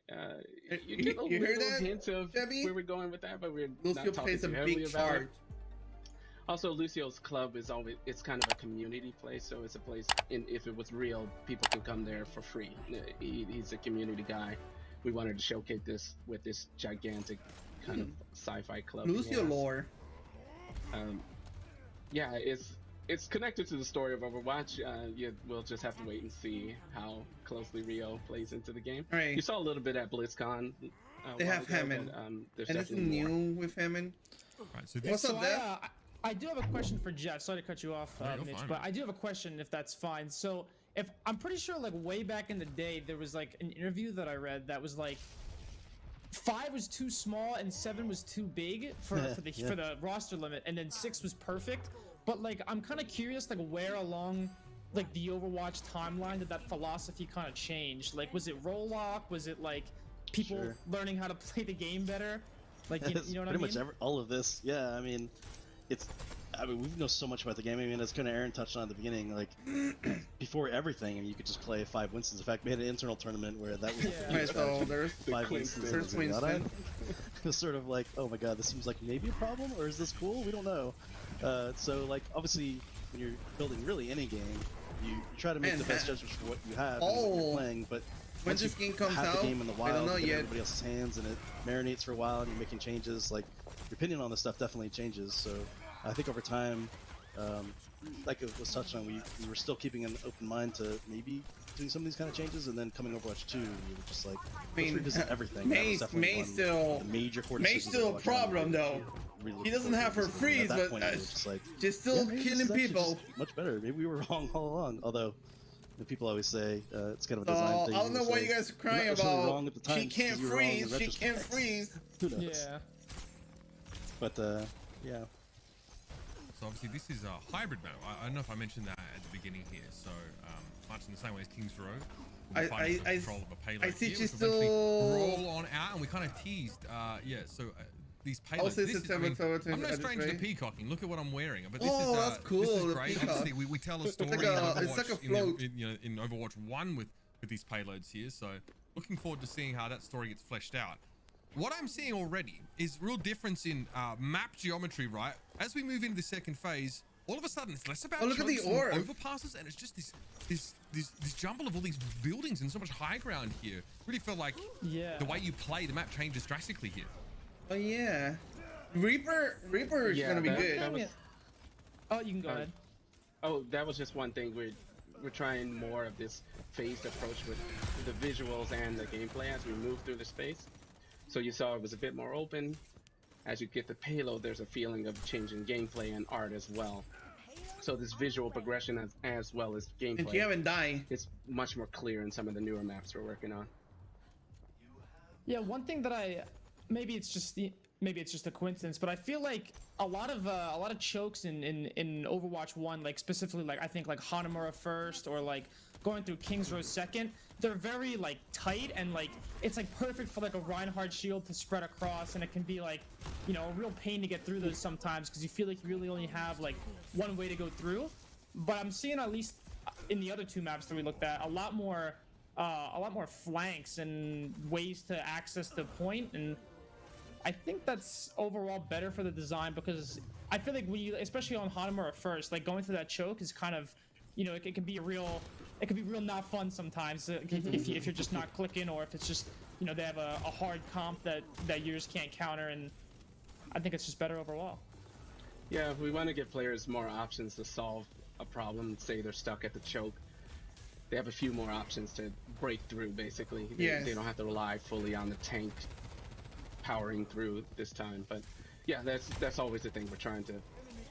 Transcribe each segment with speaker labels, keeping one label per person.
Speaker 1: You get a
Speaker 2: You heard
Speaker 1: little
Speaker 2: that,
Speaker 1: hint of
Speaker 2: Debbie?
Speaker 1: where we're going with that, but we're
Speaker 2: Lucio
Speaker 1: not talking
Speaker 2: plays a
Speaker 1: too heavily
Speaker 2: big
Speaker 1: about it.
Speaker 2: part.
Speaker 1: Also, Lucio's club is always, it's kind of a community place, so it's a place, if it was real, people can come there for free. He's a community guy. We wanted to showcase this with this gigantic kind of sci-fi club.
Speaker 2: Lucio lore.
Speaker 1: Yeah, it's connected to the story of Overwatch. Yeah, we'll just have to wait and see how closely Rio plays into the game.
Speaker 2: Right.
Speaker 1: You saw a little bit at BlizzCon.
Speaker 2: They have Hammond,
Speaker 1: there's
Speaker 2: and this is
Speaker 1: definitely more.
Speaker 2: new with Hammond.
Speaker 3: Right, so
Speaker 2: What's up, Dev?
Speaker 4: I do have a question for Jeff. Sorry to cut you off, Mitch, but I do have a question if that's fine. So if I'm pretty sure like way back in the day, there was like an interview that I read that was like 5 was too small and 7 was too big for the roster limit, and then 6 was perfect. But like I'm kind of curious like where along like the Overwatch timeline did that philosophy kind of change? Like was it role lock? Was it like people learning how to play the game better? Like you know what I mean?
Speaker 5: Pretty much all of this. Yeah, I mean we know so much about the game. I mean, as kind of Aaron touched on at the beginning, like before everything, I mean, you could just play 5 Winston's. In fact, we had an internal tournament where that was
Speaker 2: so there's
Speaker 5: 5 Winston's.
Speaker 2: There's Winston.
Speaker 5: It was sort of like, oh my god, this seems like maybe a problem, or is this cool? We don't know. So like, obviously, when you're building really any game, you try to make the best judgments for what you have and what you're playing, but
Speaker 2: when this game comes
Speaker 5: have
Speaker 2: out,
Speaker 5: the game in the wild,
Speaker 2: I don't know
Speaker 5: you get
Speaker 2: yet.
Speaker 5: everybody else's hands, and it marinates for a while, and you're making changes. Like your opinion on this stuff definitely changes. So I think over time, like it was touched on, we were still keeping an open mind to maybe doing some of these kind of changes, and then coming Overwatch 2, we were just like, let's revisit everything.
Speaker 2: May's still a problem though. He doesn't have her freeze, but just still killing people.
Speaker 5: Much better. Maybe we were wrong all along. Although people always say it's kind of a design thing.
Speaker 2: I don't know why you guys are crying about. She can't freeze. She can't freeze.
Speaker 5: Who knows?
Speaker 4: Yeah.
Speaker 5: But yeah.
Speaker 3: So obviously this is a hybrid map. I don't know if I mentioned that at the beginning here. So much in the same way as Kings Row, we'll find control of a payload
Speaker 2: I see
Speaker 3: here,
Speaker 2: she's
Speaker 3: which will eventually
Speaker 2: still
Speaker 3: roll on out, and we kind of teased. So these payloads.
Speaker 2: Also,
Speaker 3: I'm no stranger to peacocking. Look at what I'm wearing. But this
Speaker 2: that's cool.
Speaker 3: This is great. Obviously, we tell a story
Speaker 2: it's like a float.
Speaker 3: in Overwatch 1 with these payloads here. So looking forward to seeing how that story gets fleshed out. What I'm seeing already is real difference in map geometry, right? As we move into the second phase, all of a sudden it's less about
Speaker 2: look at the orb.
Speaker 3: overpasses, and it's just this jumble of all these buildings and so much high ground here. Really feel like the way you play the map changes drastically here.
Speaker 2: Oh yeah, Reaper is gonna be good.
Speaker 4: Oh, you can go ahead.
Speaker 1: Oh, that was just one thing. We're trying more of this phased approach with the visuals and the gameplay as we move through the space. So you saw it was a bit more open. As you get the payload, there's a feeling of changing gameplay and art as well. So this visual progression as well as gameplay.
Speaker 2: And you haven't died.
Speaker 1: It's much more clear in some of the newer maps we're working on.
Speaker 4: Yeah, one thing that maybe it's just a coincidence, but I feel like a lot of chokes in Overwatch 1, like specifically like I think like Hanamura first or like going through King's Row second, they're very like tight, and like it's like perfect for like a Reinhardt shield to spread across, and it can be like, you know, a real pain to get through those sometimes because you feel like you really only have like one way to go through. But I'm seeing, at least in the other 2 maps that we looked at, a lot more flanks and ways to access the point, and I think that's overall better for the design, because I feel like especially on Hanamura first, like going through that choke is kind of, you know, it can be real not fun sometimes if you're just not clicking, or if it's just, you know, they have a hard comp that you just can't counter, and I think it's just better overall.
Speaker 1: Yeah, we want to give players more options to solve a problem. Say they're stuck at the choke, they have a few more options to break through. Basically, they don't have to rely fully on the tank powering through this time. But yeah, that's always the thing. We're trying to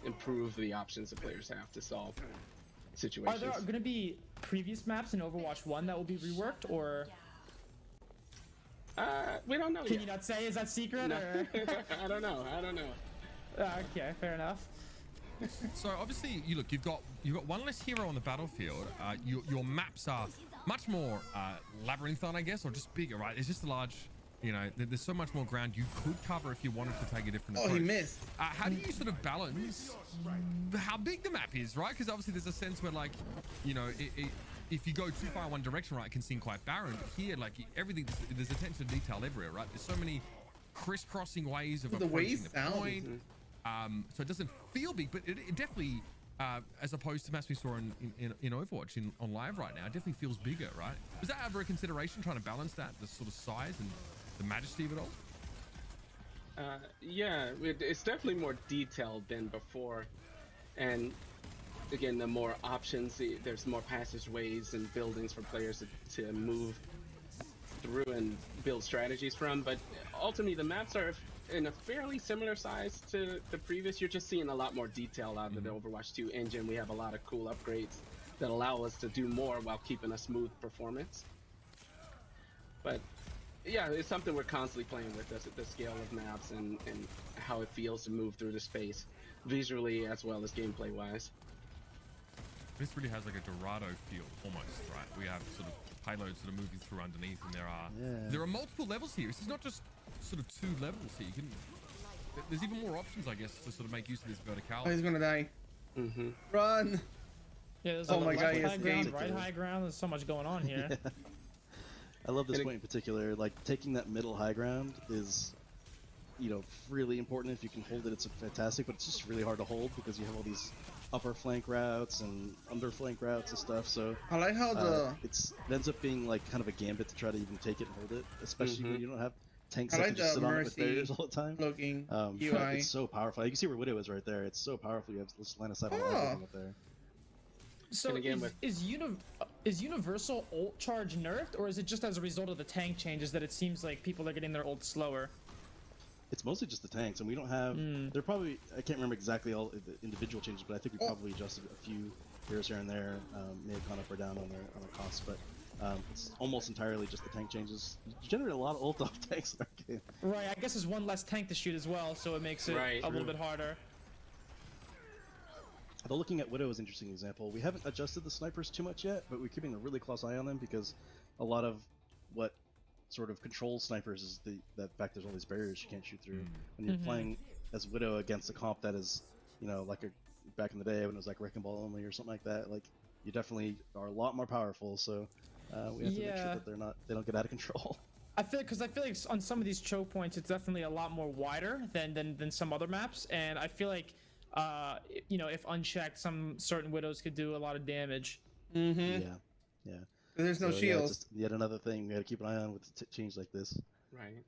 Speaker 1: improve the options the players have to solve situations.
Speaker 4: Are there going to be previous maps in Overwatch 1 that will be reworked, or
Speaker 1: we don't know yet.
Speaker 4: Can you not say? Is that secret?
Speaker 1: No.
Speaker 4: Or?
Speaker 1: I don't know.
Speaker 4: Okay, fair enough.
Speaker 3: So obviously, you've got one less hero on the battlefield. Your maps are much more labyrinthine, I guess, or just bigger, right? It's just a large, you know, there's so much more ground you could cover if you wanted to take a different approach.
Speaker 2: Oh, he missed.
Speaker 3: How do you sort of balance how big the map is, right? Because obviously there's a sense where, like, you know, if you go too far in one direction, right, it can seem quite barren. But here, like everything, there's attention to detail everywhere, right? There's so many crisscrossing ways of approaching the point. So it doesn't feel big, but it definitely, as opposed to maps we saw in Overwatch on live right now, it definitely feels bigger, right? Was that ever a consideration, trying to balance that, the sort of size and the majesty of it all?
Speaker 1: Yeah, it's definitely more detailed than before, and again, the more options, there's more passageways and buildings for players to move through and build strategies from. But ultimately, the maps are in a fairly similar size to the previous. You're just seeing a lot more detail out of the Overwatch 2 engine. We have a lot of cool upgrades that allow us to do more while keeping a smooth performance. But yeah, it's something we're constantly playing with, the scale of maps and how it feels to move through the space, visually as well as gameplay wise.
Speaker 3: This really has like a Dorado feel almost, right? We have sort of payloads that are moving through underneath, and there are multiple levels here. This is not just sort of 2 levels here. There's even more options, I guess, to sort of make use of this verticality.
Speaker 2: Oh, he's gonna die. Run!
Speaker 4: Yeah, there's
Speaker 2: oh my god,
Speaker 4: high ground, right high ground. There's so much going on here.
Speaker 5: Yeah. I love this point in particular. Like, taking that middle high ground is, you know, really important. If you can hold it, it's fantastic, but it's just really hard to hold because you have all these upper flank routes and under flank routes and stuff. So
Speaker 2: I like how
Speaker 5: it ends up being like kind of a gambit to try to even take it and hold it, especially when you don't have tanks
Speaker 2: I
Speaker 5: that
Speaker 2: like
Speaker 5: can just sit on it with
Speaker 2: Mercy
Speaker 5: barriers all the time.
Speaker 2: looking
Speaker 5: UI. It's so powerful. You can see where Widow is right there. It's so powerful. You have this line of sight on everything up there.
Speaker 4: So is universal ult charge nerfed, or is it just as a result of the tank changes that it seems like people are getting their ult slower?
Speaker 5: It's mostly just the tanks, and we don't have. They're probably, I can't remember exactly all the individual changes, but I think we probably adjusted a few heroes here and there. May have gone up or down on their costs, but it's almost entirely just the tank changes. You generate a lot of ult off tanks in our game.
Speaker 4: Right. I guess there's one less tank to shoot as well, so it makes it a little bit harder.
Speaker 5: Although looking at Widow is an interesting example. We haven't adjusted the snipers too much yet, but we're keeping a really close eye on them because a lot of what sort of controls snipers is the fact there's all these barriers you can't shoot through. When you're playing as Widow against a comp that is, you know, like back in the day when it was like Wrecking Ball only or something like that, like you definitely are a lot more powerful. So we have to make sure that they don't get out of control.
Speaker 4: I feel like on some of these choke points, it's definitely a lot more wider than some other maps, and I feel like you know, if unchecked, some certain Widows could do a lot of damage.
Speaker 5: Yeah.
Speaker 2: There's no shields.
Speaker 5: Yeah, yet another thing we got to keep an eye on with change like this.
Speaker 1: Right.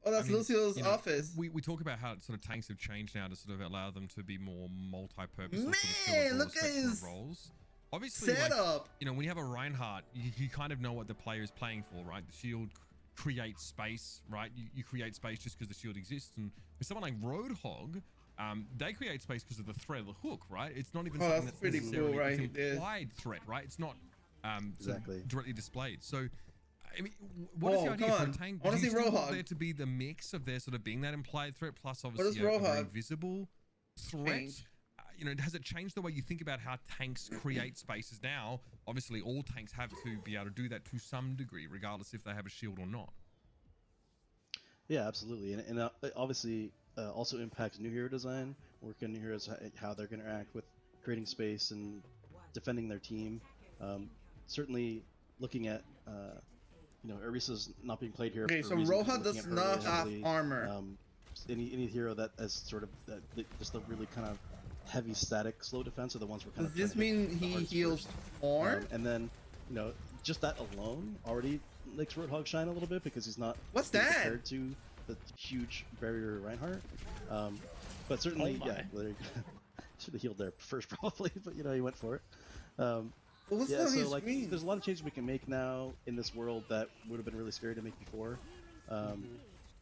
Speaker 2: Oh, that's Lucio's office.
Speaker 3: We talk about how sort of tanks have changed now to sort of allow them to be more multi-purpose.
Speaker 2: Man, look at his
Speaker 3: roles. Obviously,
Speaker 2: setup.
Speaker 3: Like, you know, when you have a Reinhardt, you kind of know what the player is playing for, right? The shield creates space, right? You create space just because the shield exists. And with someone like Roadhog, they create space because of the threat of the hook, right? It's not even something that's
Speaker 2: pretty
Speaker 3: necessarily
Speaker 2: cool, right?
Speaker 3: an implied threat, right? It's not
Speaker 5: Exactly.
Speaker 3: directly displayed. So, I mean, what is the idea for a tank? Do you still want there to be the mix of there sort of being that implied threat plus obviously a very visible threat? You know, has it changed the way you think about how tanks create spaces now? Obviously, all tanks have to be able to do that to some degree, regardless if they have a shield or not.
Speaker 5: Yeah, absolutely, and obviously also impacts new hero design. Working new heroes, how they're going to interact with creating space and defending their team. Certainly, looking at you know, Arisa's not being played here.
Speaker 2: Okay, so Roja does not have armor.
Speaker 5: Any hero that has sort of just a really kind of heavy static slow defense are the ones we're kind of.
Speaker 2: Does this mean he heals more?
Speaker 5: And then, you know, just that alone already makes Roadhog shine a little bit because he's not.
Speaker 2: What's that?
Speaker 5: Compared to the huge barrier Reinhardt. But certainly, should have healed there first probably, but you know, he went for it. Yeah, so like, there's a lot of changes we can make now in this world that would have been really scary to make before,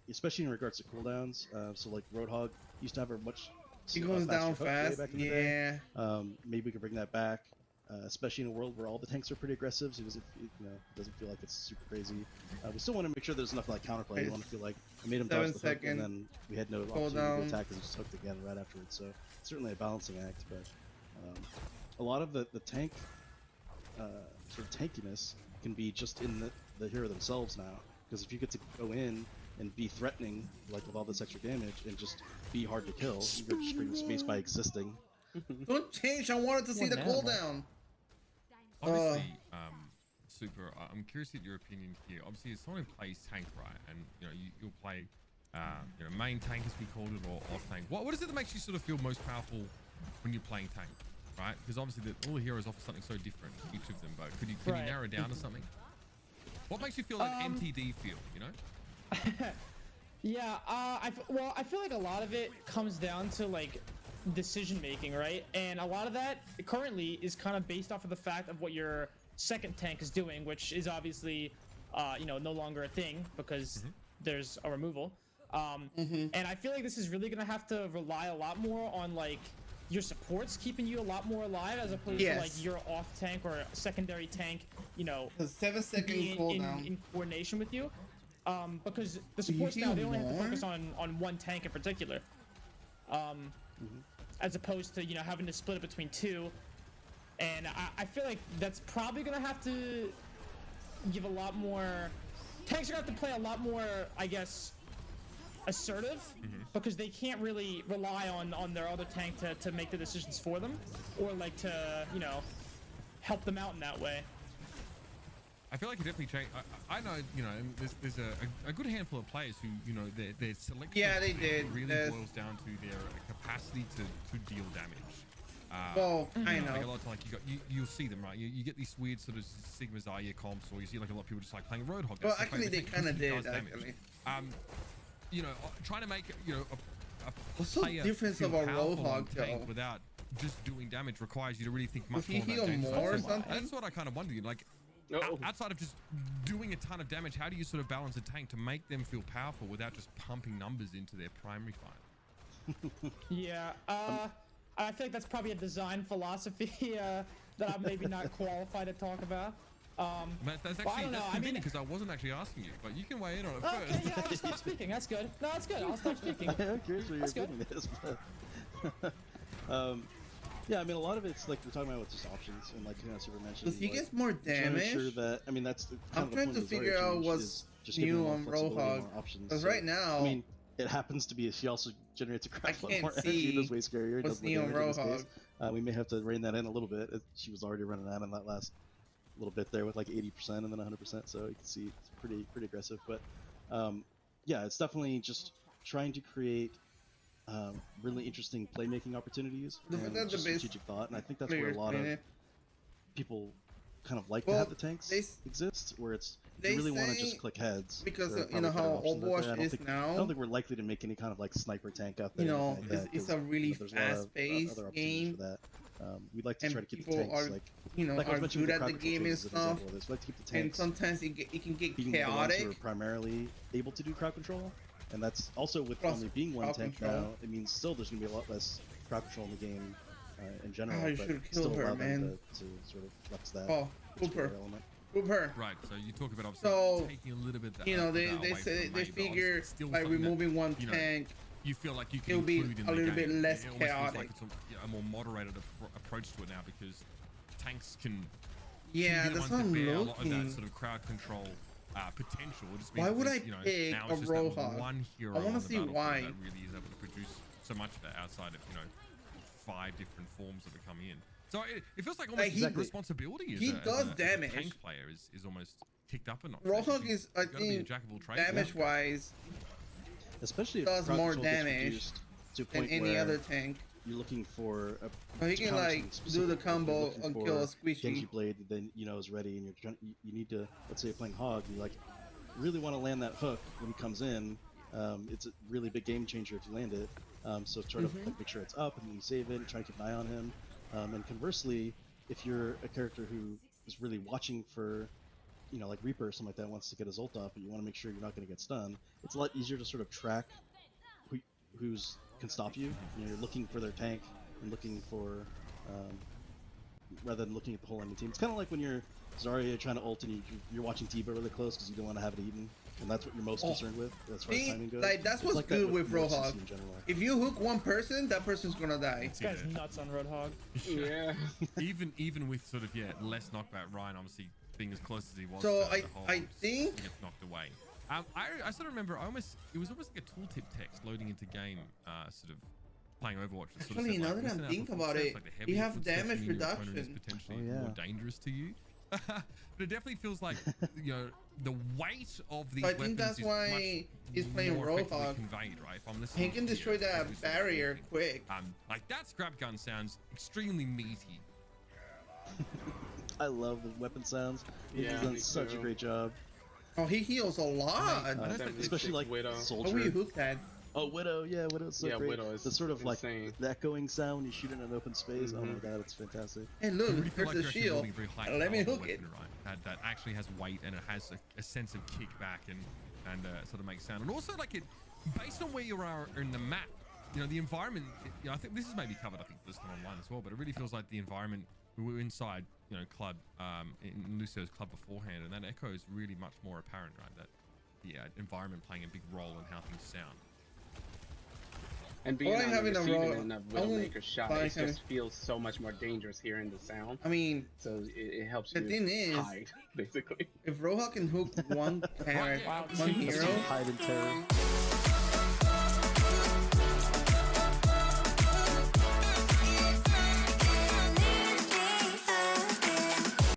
Speaker 5: especially in regards to cooldowns. So like Roadhog used to have a much.
Speaker 2: He goes down fast. Yeah.
Speaker 5: Maybe we can bring that back, especially in a world where all the tanks are pretty aggressive. So it doesn't feel like it's super crazy. We still want to make sure there's enough like counterplay. We want to feel like I made him dodge the hook, and then we had no opportunity to attack because he just hooked again right afterwards. So certainly a balancing act, but a lot of the tank sort of tankiness can be just in the hero themselves now. Because if you get to go in and be threatening, like with all this extra damage, and just be hard to kill, you're just creating space by existing.
Speaker 2: Don't change. I wanted to see the cooldown.
Speaker 3: Obviously, Super, I'm curious to get your opinion here. Obviously, as someone who plays tank, right, and you know you'll play, you know, main tank as we called it, or off tank. What is it that makes you sort of feel most powerful when you're playing tank, right? Because obviously all the heroes offer something so different, each of them. But can you narrow it down to something? What makes you feel like MTD feel? You know?
Speaker 4: Yeah, I feel like a lot of it comes down to like decision making, right? And a lot of that currently is kind of based off of the fact of what your second tank is doing, which is obviously you know, no longer a thing because there's a removal. And I feel like this is really gonna have to rely a lot more on like your supports keeping you a lot more alive as opposed to like your off tank or secondary tank, you know,
Speaker 2: 7 seconds cooldown
Speaker 4: in coordination with you. Because the supports now, they only have to focus on one tank in particular, as opposed to, you know, having to split it between two. And I feel like that's probably gonna have to give a lot more. Tanks are gonna have to play a lot more, I guess, assertive, because they can't really rely on their other tank to make the decisions for them, or like to, you know, help them out in that way.
Speaker 3: I feel like it definitely changed. I know, you know, there's a good handful of players who, you know, their selection really boils down to their capacity to deal damage.
Speaker 2: Well, I know.
Speaker 3: Like a lot of time, like you'll see them, right? You get these weird sort of Sigma Zarya comps, or you see like a lot of people just like playing Roadhog.
Speaker 2: Well, actually, they kind of did. Actually,
Speaker 3: you know, trying to make, you know, a
Speaker 2: what's the difference of a Roadhog though?
Speaker 3: Without just doing damage requires you to really think much
Speaker 2: more. If you heal
Speaker 3: more
Speaker 2: or something,
Speaker 3: that's what I kind of wonder. Like, outside of just doing a ton of damage, how do you sort of balance a tank to make them feel powerful without just pumping numbers into their primary fight?
Speaker 4: Yeah, I feel like that's probably a design philosophy that I'm maybe not qualified to talk about.
Speaker 3: That's actually convenient because I wasn't actually asking you, but you can weigh in on it first.
Speaker 4: Okay, yeah, I'll just stop speaking. That's good. No, that's good. I'll stop speaking.
Speaker 5: I'm curious where your opinion is, but yeah, I mean, a lot of it's like we're talking about with just options, and like, you know, Super mentioned.
Speaker 2: Does he
Speaker 5: like,
Speaker 2: get more damage?
Speaker 5: Sure that, I mean, that's the
Speaker 2: I'm trying to figure out what's new on Roadhog. Because right now,
Speaker 5: I mean, it happens to be she also generates a crap lot more
Speaker 2: see
Speaker 5: energy. It is way scarier.
Speaker 2: what's new on Roadhog.
Speaker 5: We may have to rein that in a little bit. She was already running out on that last little bit there with like 80% and then 100%, so you can see it's pretty aggressive. But yeah, it's definitely just trying to create really interesting playmaking opportunities and just strategic thought, and I think that's where a lot of people kind of like to have the tanks exist, where it's you really want to just click heads
Speaker 2: because you know how Overwatch is now.
Speaker 5: I don't think we're likely to make any kind of like sniper tank out there.
Speaker 2: You know,
Speaker 5: like
Speaker 2: it's a really fast-paced game.
Speaker 5: For that. We'd like to try to keep the tanks like,
Speaker 2: you know,
Speaker 5: like
Speaker 2: are good at the game and stuff.
Speaker 5: We'd like to keep the tanks,
Speaker 2: and sometimes it can get chaotic.
Speaker 5: The ones who are primarily able to do crowd control, and that's also with only being one tank now. It means still there's gonna be a lot less crowd control in the game in general.
Speaker 2: Oh, you should kill her, man.
Speaker 5: To sort of flex that.
Speaker 2: Oh, element. Her.
Speaker 3: Right, so you talk about obviously taking a little bit.
Speaker 2: You know, they figure by removing one tank,
Speaker 3: you feel like you can
Speaker 2: it'll be
Speaker 3: include in
Speaker 2: a little bit less
Speaker 3: it
Speaker 2: chaotic.
Speaker 3: Like it's a more moderated approach to it now, because tanks can.
Speaker 2: That's what I'm looking.
Speaker 3: A lot of that sort of crowd control potential. It just means
Speaker 2: why would I
Speaker 3: you know,
Speaker 2: pick
Speaker 3: now
Speaker 2: a
Speaker 3: it's just
Speaker 2: Roadhog?
Speaker 3: One hero
Speaker 2: I want to see why.
Speaker 3: that really is able to produce so much of that outside of, you know, 5 different forms that are coming in. So it feels like almost responsibility as a tank player is almost kicked up a notch.
Speaker 2: Roadhog is, I think, damage-wise,
Speaker 5: especially
Speaker 2: does more damage than any other tank.
Speaker 5: You're looking for a.
Speaker 2: He can like do the combo and kill a squishy.
Speaker 5: Genji blade, then you know is ready, and you're trying. You need to, let's say you're playing Hog, you like really want to land that hook when he comes in. It's a really big game changer if you land it. So try to like, make sure it's up, and then you save it, and try to keep an eye on him. And conversely, if you're a character who is really watching for, you know, like Reaper or something like that, wants to get his ult off, but you want to make sure you're not going to get stunned, it's a lot easier to sort of track who's can stop you. You know, you're looking for their tank and looking for, rather than looking at the whole enemy team. It's kind of like when you're Zarya trying to ult and you're watching T-Ba really close because you don't want to have it eaten, and that's what you're most concerned with as far as timing goes.
Speaker 2: Like, that's what's good with Roadhog. If you hook one person, that person's gonna die.
Speaker 4: This guy's nuts on Roadhog.
Speaker 1: Yeah.
Speaker 3: even with sort of less knockback, Ryan obviously being as close as he was.
Speaker 2: So
Speaker 3: to
Speaker 2: I think
Speaker 3: he gets knocked away. I sort of remember it was almost like a tooltip text loading into game sort of playing Overwatch. It's sort of
Speaker 2: Actually,
Speaker 3: said,
Speaker 2: now
Speaker 3: like,
Speaker 2: that I'm
Speaker 3: listen out
Speaker 2: thinking
Speaker 3: for
Speaker 2: about
Speaker 3: footsteps,
Speaker 2: it,
Speaker 3: like the
Speaker 2: you
Speaker 3: heavier
Speaker 2: have
Speaker 3: footsteps
Speaker 2: damage
Speaker 3: mean your opponent is
Speaker 2: reduction.
Speaker 3: potentially
Speaker 5: Oh, yeah.
Speaker 3: more dangerous to you. But it definitely feels like, you know, the weight of these
Speaker 2: So I think
Speaker 3: weapons
Speaker 2: that's
Speaker 3: is
Speaker 2: why
Speaker 3: much
Speaker 2: he's playing
Speaker 3: more effectively
Speaker 2: Roadhog.
Speaker 3: conveyed, right? If I'm
Speaker 2: He
Speaker 3: listening
Speaker 2: can
Speaker 3: to
Speaker 2: destroy
Speaker 3: you,
Speaker 2: that
Speaker 3: every single
Speaker 2: barrier
Speaker 3: talking.
Speaker 2: quick.
Speaker 3: Like that scrap gun sounds extremely meaty.
Speaker 5: I love the weapon sounds. He's
Speaker 1: Yeah,
Speaker 5: done
Speaker 1: me
Speaker 5: such a
Speaker 1: too.
Speaker 5: great job.
Speaker 2: Oh, he heals a lot.
Speaker 3: I don't think
Speaker 5: Especially like
Speaker 1: Widow.
Speaker 2: How
Speaker 5: Soldier.
Speaker 2: will you hook that?
Speaker 5: Oh, Widow, yeah, Widow's so
Speaker 1: Yeah,
Speaker 5: great.
Speaker 1: Widow is
Speaker 5: the sort of
Speaker 1: insane.
Speaker 5: like the echoing sound when you shoot in an open space. Oh my
Speaker 1: Mhm.
Speaker 5: god, it's fantastic.
Speaker 2: Hey,
Speaker 3: I
Speaker 2: look,
Speaker 3: really feel
Speaker 2: there's
Speaker 3: like
Speaker 2: a
Speaker 3: you're actually
Speaker 2: shield.
Speaker 3: holding a very high
Speaker 2: Let me
Speaker 3: caliber
Speaker 2: hook it.
Speaker 3: weapon, right? That actually has weight and it has a sense of kickback and sort of makes sound. And also like it, based on where you are in the map, you know, the environment, you know, I think this is maybe covered, I think, this time online as well, but it really feels like the environment, we were inside, you know, club, in Lucio's club beforehand, and that echo is really much more apparent, right? That the environment playing a big role in how things sound.
Speaker 1: And being
Speaker 2: Only
Speaker 1: on
Speaker 2: having
Speaker 1: the
Speaker 2: a
Speaker 1: receiving
Speaker 2: raw-
Speaker 1: end of
Speaker 2: only
Speaker 1: Widowmaker's shot,
Speaker 2: by
Speaker 1: it
Speaker 2: kind
Speaker 1: just feels so much more dangerous hearing the sound.
Speaker 2: I mean,
Speaker 1: So it helps
Speaker 2: the
Speaker 1: you
Speaker 2: thing is,
Speaker 1: hide, basically.
Speaker 2: if Roadhog can hook one
Speaker 3: Wow,
Speaker 2: one
Speaker 3: two
Speaker 2: hero,
Speaker 5: Hide in terror.